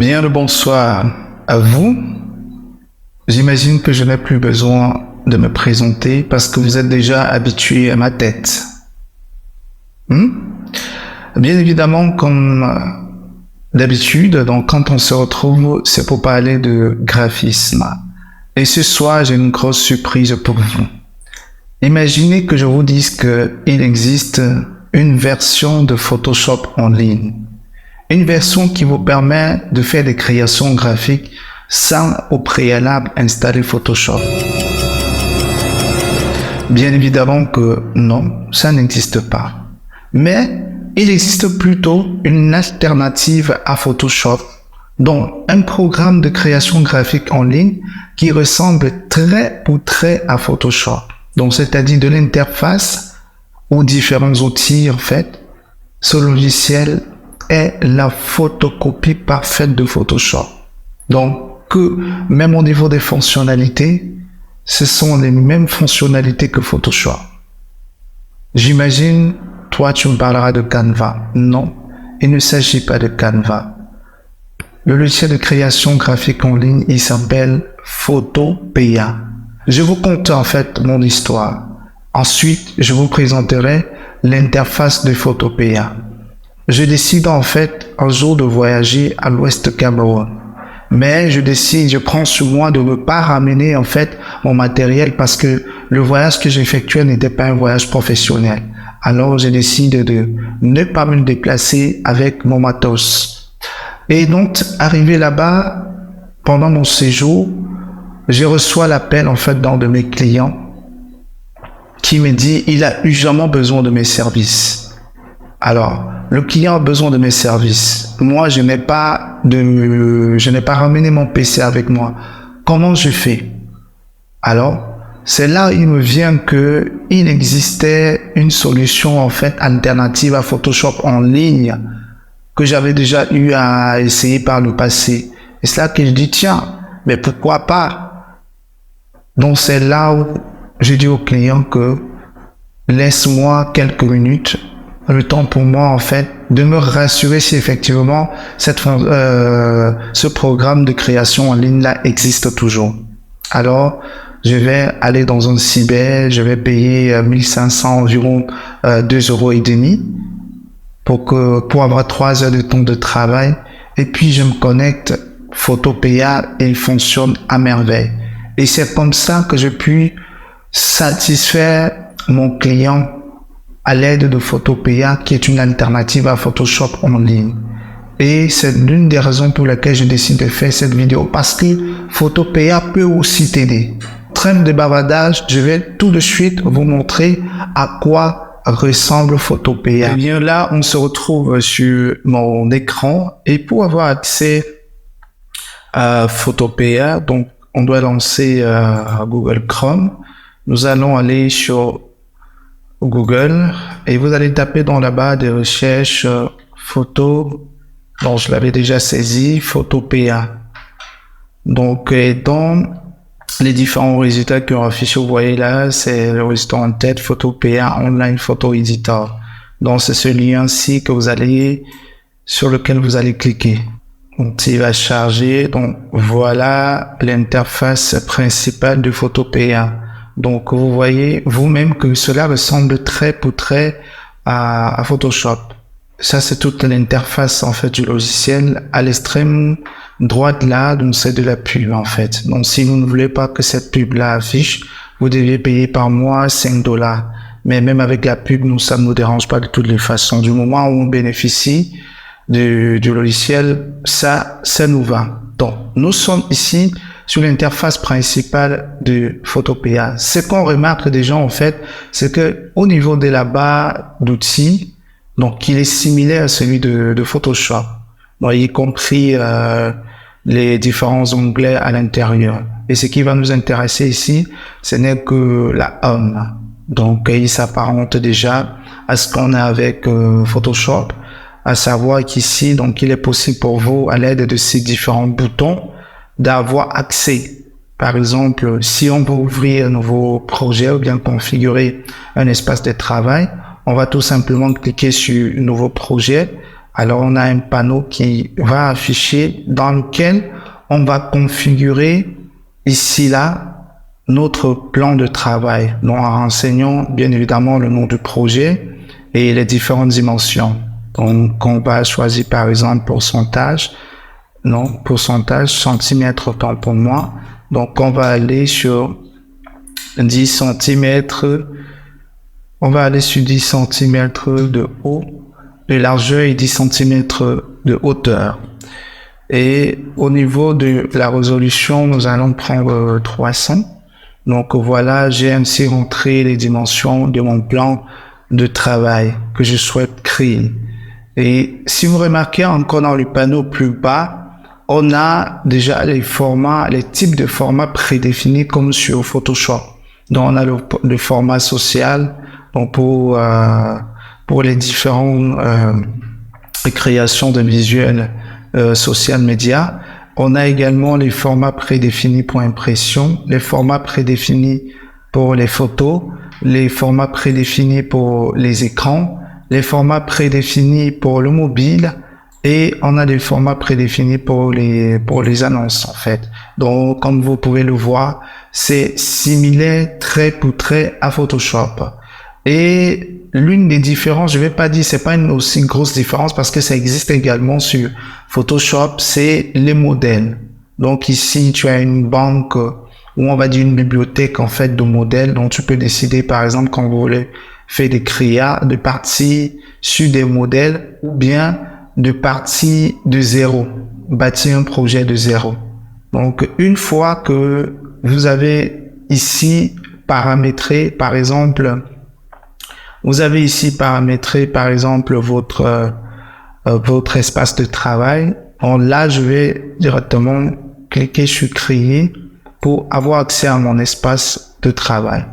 Bien le bonsoir à vous. J'imagine que je n'ai plus besoin de me présenter parce que vous êtes déjà habitués à ma tête. Bien évidemment, comme d'habitude, donc quand on se retrouve, c'est pour parler de graphisme. Et ce soir, j'ai une grosse surprise pour vous. Imaginez que je vous dise qu'il existe une version de Photoshop en ligne. Une version qui vous permet de faire des créations graphiques sans au préalable installer Photoshop. Bien évidemment que non, ça n'existe pas. Mais il existe plutôt une alternative à Photoshop, donc un programme de création graphique en ligne qui ressemble très pour trait à Photoshop. Donc c'est-à-dire de l'interface aux différents outils en fait. Ce logiciel est la photocopie parfaite de Photoshop. Donc, que même au niveau des fonctionnalités, ce sont les mêmes fonctionnalités que Photoshop. J'imagine, toi, tu me parleras de Canva. Non, il ne s'agit pas de Canva. Le logiciel de création graphique en ligne, il s'appelle Photopea. Je vous conte en fait mon histoire. Ensuite, je vous présenterai l'interface de Photopea. Je décide en fait un jour de voyager à l'ouest Cameroun. Mais je prends sur moi de ne pas ramener en fait mon matériel parce que le voyage que j'effectuais n'était pas un voyage professionnel. Alors je décide de ne pas me déplacer avec mon matos. Et donc arrivé là-bas, pendant mon séjour, je reçois l'appel en fait d'un de mes clients qui me dit il a urgemment besoin de mes services. Alors, le client a besoin de mes services. Moi, je n'ai pas ramené mon PC avec moi. Comment je fais? Alors, c'est là il me vient que il existait une solution en fait alternative à Photoshop en ligne que j'avais déjà eu à essayer par le passé. Et c'est là que je dis tiens, mais pourquoi pas? Donc c'est là où j'ai dit au client que laisse-moi quelques minutes, le temps pour moi en fait de me rassurer si effectivement ce programme de création en ligne là existe toujours. Alors je vais aller dans un cyber, je vais payer 1500 environ 2,5 € pour avoir 3 heures de temps de travail et puis je me connecte Photopea et il fonctionne à merveille. Et c'est comme ça que je puis satisfaire mon client à l'aide de Photopea qui est une alternative à Photoshop en ligne. Et c'est l'une des raisons pour lesquelles je décide de faire cette vidéo parce que Photopea peut aussi t'aider. Trêve de bavardage, je vais tout de suite vous montrer à quoi ressemble Photopea. Et bien là, on se retrouve sur mon écran et pour avoir accès à Photopea, donc on doit lancer Google Chrome. Nous allons aller sur Google et vous allez taper dans la barre de recherche photo, donc je l'avais déjà saisi, Photopea. Donc dans les différents résultats qui ont affiché, vous voyez là, c'est le résultat en tête, Photopea Online Photo Editor. Donc c'est ce lien-ci que sur lequel vous allez cliquer. Donc il va charger, donc voilà l'interface principale de Photopea. Donc vous voyez vous-même que cela ressemble très pour trait à Photoshop. Ça c'est toute l'interface en fait du logiciel. À l'extrême droite là, donc c'est de la pub en fait. Donc si vous ne voulez pas que cette pub là affiche, vous devez payer par mois 5 $. Mais même avec la pub, nous ça ne nous dérange pas de toutes les façons. Du moment où on bénéficie du logiciel, ça nous va. Donc nous sommes ici sur l'interface principale de Photopea. Ce qu'on remarque déjà en fait, c'est que au niveau de la barre d'outils, donc il est similaire à celui de Photoshop, donc, y compris les différents onglets à l'intérieur. Et ce qui va nous intéresser ici, ce n'est que la Home. Donc il s'apparente déjà à ce qu'on a avec Photoshop, à savoir qu'ici, donc il est possible pour vous, à l'aide de ces différents boutons, d'avoir accès. Par exemple, si on veut ouvrir un nouveau projet ou bien configurer un espace de travail, on va tout simplement cliquer sur nouveau projet Alors, on a un panneau qui va afficher dans lequel on va configurer ici, là, notre plan de travail. Donc, en renseignant bien évidemment le nom du projet et les différentes dimensions. Donc, on va choisir par exemple pourcentage. Non, pourcentage, centimètres temps pour moi. Donc, on va aller sur 10 centimètres. On va aller sur 10 centimètres de haut, de largeur et 10 centimètres de hauteur. Et au niveau de la résolution, nous allons prendre 300. Donc voilà, j'ai ainsi rentré les dimensions de mon plan de travail que je souhaite créer. Et si vous remarquez encore dans le panneau plus bas, on a déjà les formats, les types de formats prédéfinis comme sur Photoshop. Donc on a le format social, donc pour les différentes créations de visuels social media. On a également les formats prédéfinis pour impression, les formats prédéfinis pour les photos, les formats prédéfinis pour les écrans, les formats prédéfinis pour le mobile, et on a des formats prédéfinis pour les annonces, en fait. Donc, comme vous pouvez le voir, c'est similaire trait pour trait à Photoshop. Et l'une des différences, je vais pas dire, c'est pas une aussi grosse différence parce que ça existe également sur Photoshop, c'est les modèles. Donc ici, tu as une banque ou on va dire une bibliothèque, en fait, de modèles. Donc tu peux décider, par exemple, quand vous voulez faire des créas, de partir sur des modèles ou bien de partir de zéro, bâtir un projet de zéro. Donc, une fois que vous avez ici paramétré, par exemple, votre espace de travail. Là, je vais directement cliquer sur créer pour avoir accès à mon espace de travail.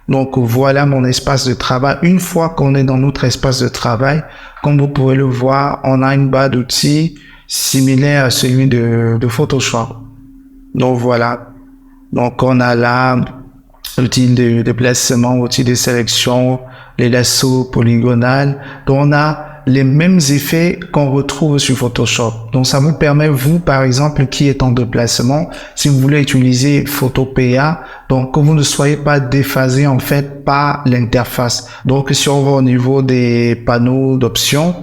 Donc, voilà mon espace de travail. Une fois qu'on est dans notre espace de travail, comme vous pouvez le voir, on a une barre d'outils similaire à celui de Photoshop. Donc, voilà. Donc, on a là l'outil de déplacement, outil de sélection, les lassos polygonales. Donc, on a les mêmes effets qu'on retrouve sur Photoshop. Donc, ça vous permet, vous, par exemple, qui est en déplacement, si vous voulez utiliser Photopea, donc que vous ne soyez pas déphasé, en fait, par l'interface. Donc, si on va au niveau des panneaux d'options,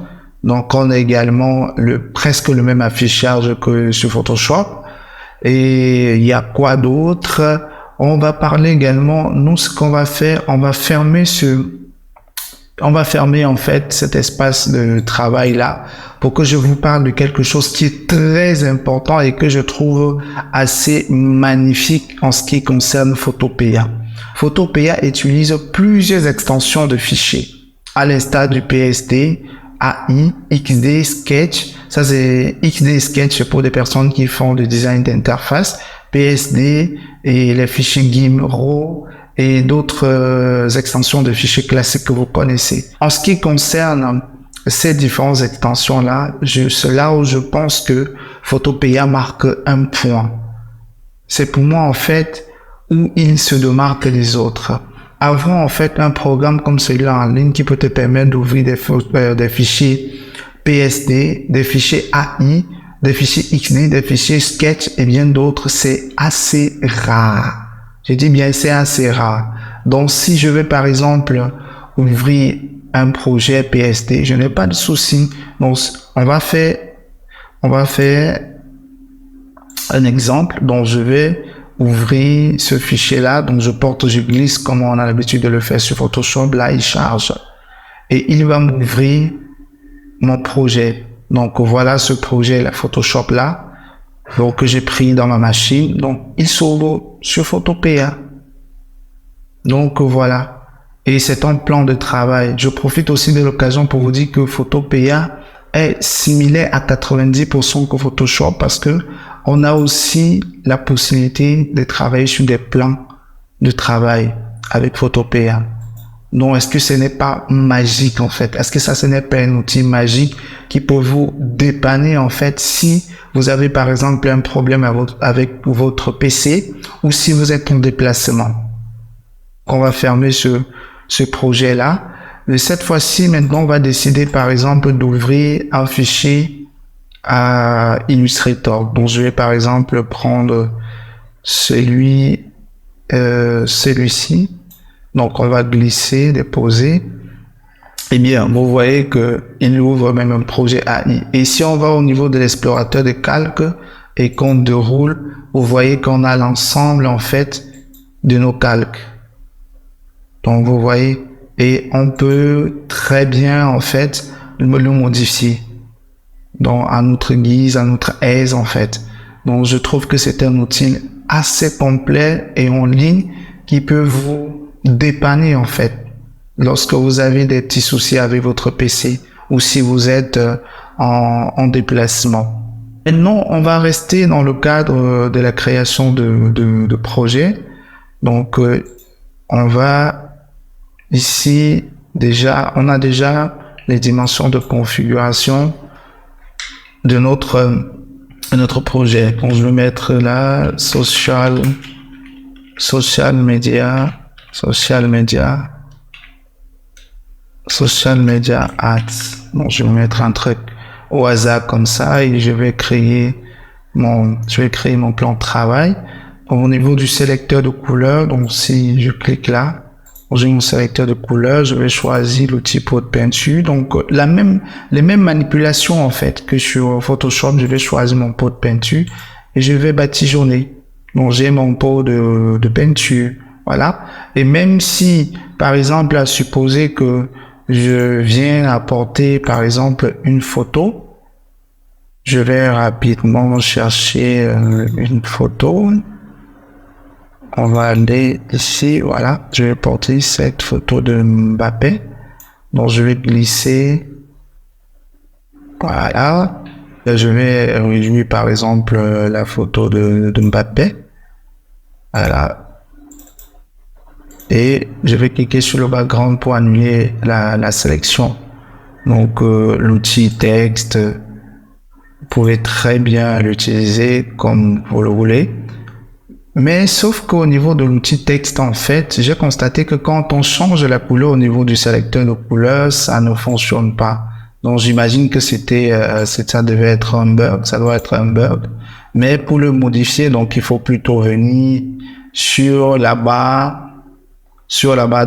donc on a également presque le même affichage que sur Photoshop. Et il y a quoi d'autre? On va parler également, nous, ce qu'on va faire, on va fermer en fait cet espace de travail là pour que je vous parle de quelque chose qui est très important et que je trouve assez magnifique en ce qui concerne Photopea. Photopea utilise plusieurs extensions de fichiers à l'instar du PSD, AI, XD, Sketch. Ça c'est XD Sketch pour des personnes qui font du design d'interface, PSD et les fichiers GIMP, RAW et d'autres extensions de fichiers classiques que vous connaissez. En ce qui concerne ces différentes extensions-là, c'est là où je pense que Photopea marque un point. C'est pour moi, en fait, où il se démarque des autres. Avant, en fait, un programme comme celui-là en ligne qui peut te permettre d'ouvrir des fichiers PSD, des fichiers AI, des fichiers XD, des fichiers Sketch et bien d'autres, c'est assez rare. Je dis bien, c'est assez rare. Donc, si je vais, par exemple, ouvrir un projet PSD, je n'ai pas de souci. Donc, on va faire un exemple. Donc, je vais ouvrir ce fichier-là. Donc, je glisse comme on a l'habitude de le faire sur Photoshop. Là, il charge. Et il va m'ouvrir mon projet. Donc, voilà ce projet, la Photoshop-là. Donc, que j'ai pris dans ma machine. Donc, il s'ouvre sur Photopea. Donc, voilà. Et c'est un plan de travail. Je profite aussi de l'occasion pour vous dire que Photopea est similaire à 90% que Photoshop parce que on a aussi la possibilité de travailler sur des plans de travail avec Photopea. Donc, est-ce que ce n'est pas magique, en fait? Est-ce que ce n'est pas un outil magique qui peut vous dépanner, en fait, si vous avez, par exemple, un problème avec votre PC ou si vous êtes en déplacement? On va fermer ce projet-là. Et cette fois-ci, maintenant, on va décider, par exemple, d'ouvrir un fichier à Illustrator. Donc, je vais, par exemple, prendre celui-ci. Donc, on va glisser, déposer. Eh bien, vous voyez que il ouvre même un projet AI. Et si on va au niveau de l'explorateur de calque et qu'on déroule, vous voyez qu'on a l'ensemble, en fait, de nos calques. Donc, vous voyez, et on peut très bien, en fait, le modifier. Donc, à notre guise, à notre aise, en fait. Donc, je trouve que c'est un outil assez complet et en ligne qui peut vous dépanner, en fait, lorsque vous avez des petits soucis avec votre PC ou si vous êtes en déplacement. Maintenant, on va rester dans le cadre de la création de projets. Donc, on va ici, on a déjà les dimensions de configuration de notre projet. Donc, je vais mettre là, social media ads. Donc, je vais mettre un truc au hasard comme ça et je vais créer mon plan de travail. Au niveau du sélecteur de couleurs, donc si je clique là, j'ai mon sélecteur de couleurs, je vais choisir l'outil pot de peinture. Donc les mêmes manipulations en fait que sur Photoshop, je vais choisir mon pot de peinture et je vais badigeonner. Donc j'ai mon pot de peinture, voilà. Et même si, par exemple, à supposer que je viens apporter, par exemple, une photo, je vais rapidement chercher une photo. On va aller ici, voilà, je vais porter cette photo de Mbappé. Donc, je vais glisser, voilà. Je vais réduire, par exemple, la photo de Mbappé. Voilà. Et je vais cliquer sur le background pour annuler la sélection. Donc, l'outil texte, vous pouvez très bien l'utiliser comme vous le voulez. Mais sauf qu'au niveau de l'outil texte, en fait, j'ai constaté que quand on change la couleur au niveau du sélecteur de couleurs, ça ne fonctionne pas. Donc, j'imagine que ça devait être un bug, ça doit être un bug. Mais pour le modifier, donc, il faut plutôt venir sur la barre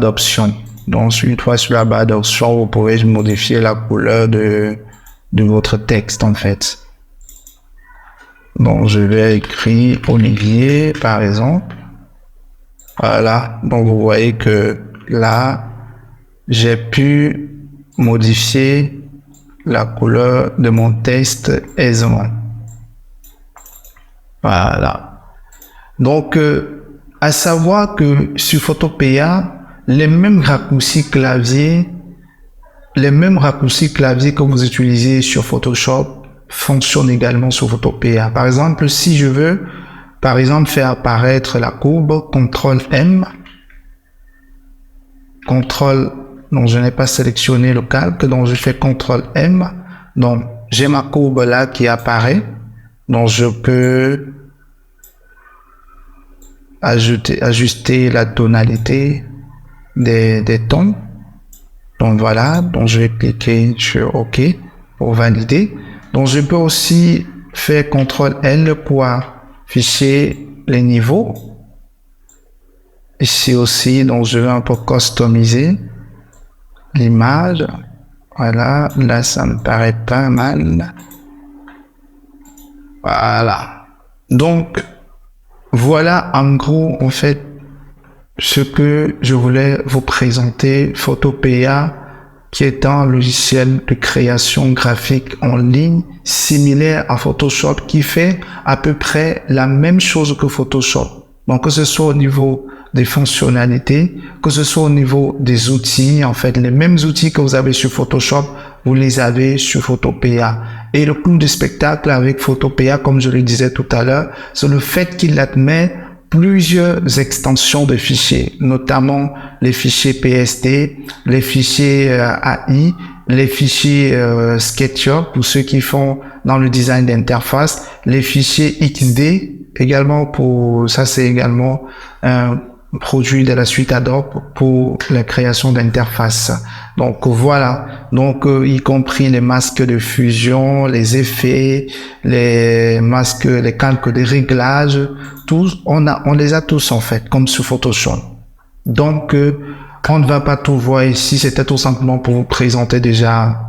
d'options. Donc, une fois sur la barre d'options, vous pouvez modifier la couleur de votre texte, en fait. Donc, je vais écrire Olivier, par exemple. Voilà. Donc, vous voyez que là, j'ai pu modifier la couleur de mon texte aisément. Voilà. Donc, à savoir que sur Photopea, les mêmes raccourcis clavier que vous utilisez sur Photoshop fonctionnent également sur Photopea. Par exemple, si je veux, faire apparaître la courbe, CTRL-M, donc je n'ai pas sélectionné le calque, donc je fais CTRL-M, donc j'ai ma courbe là qui apparaît, donc je peux ajuster la tonalité des tons. Donc voilà, donc je vais cliquer sur OK pour valider. Donc je peux aussi faire CTRL-L pour afficher les niveaux. Ici aussi, donc je vais un peu customiser l'image. Voilà, là ça me paraît pas mal. Voilà. Donc voilà en gros en fait ce que je voulais vous présenter. Photopea, qui est un logiciel de création graphique en ligne similaire à Photoshop, qui fait à peu près la même chose que Photoshop. Donc que ce soit au niveau des fonctionnalités, que ce soit au niveau des outils, en fait les mêmes outils que vous avez sur Photoshop, vous les avez sur Photopea. Et le clou du spectacle avec Photopea, comme je le disais tout à l'heure, c'est le fait qu'il admet plusieurs extensions de fichiers, notamment les fichiers PSD, les fichiers AI, les fichiers SketchUp pour ceux qui font dans le design d'interface, les fichiers XD également c'est également produits de la suite Adobe pour la création d'interfaces. Donc voilà, donc y compris les masques de fusion, les effets, les masques, les calques de réglage, tous, on les a tous en fait, comme sur Photoshop. Donc on ne va pas tout voir ici, c'était tout simplement pour vous présenter déjà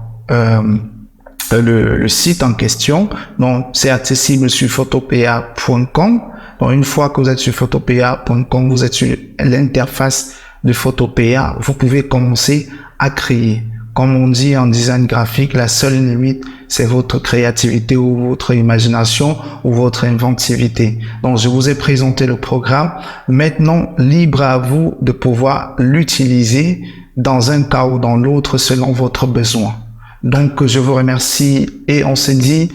le site en question. Donc c'est accessible sur photopea.com. Donc une fois que vous êtes sur photopea.com, vous êtes sur l'interface de Photopea, vous pouvez commencer à créer. Comme on dit en design graphique, la seule limite, c'est votre créativité ou votre imagination ou votre inventivité. Donc, je vous ai présenté le programme. Maintenant, libre à vous de pouvoir l'utiliser dans un cas ou dans l'autre selon votre besoin. Donc, je vous remercie et on se dit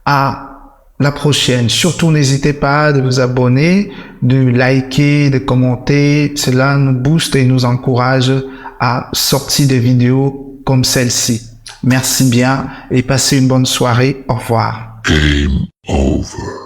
à la prochaine. Surtout, n'hésitez pas de vous abonner, de liker, de commenter. Cela nous booste et nous encourage à sortir des vidéos comme celle-ci. Merci bien et passez une bonne soirée. Au revoir. Game over.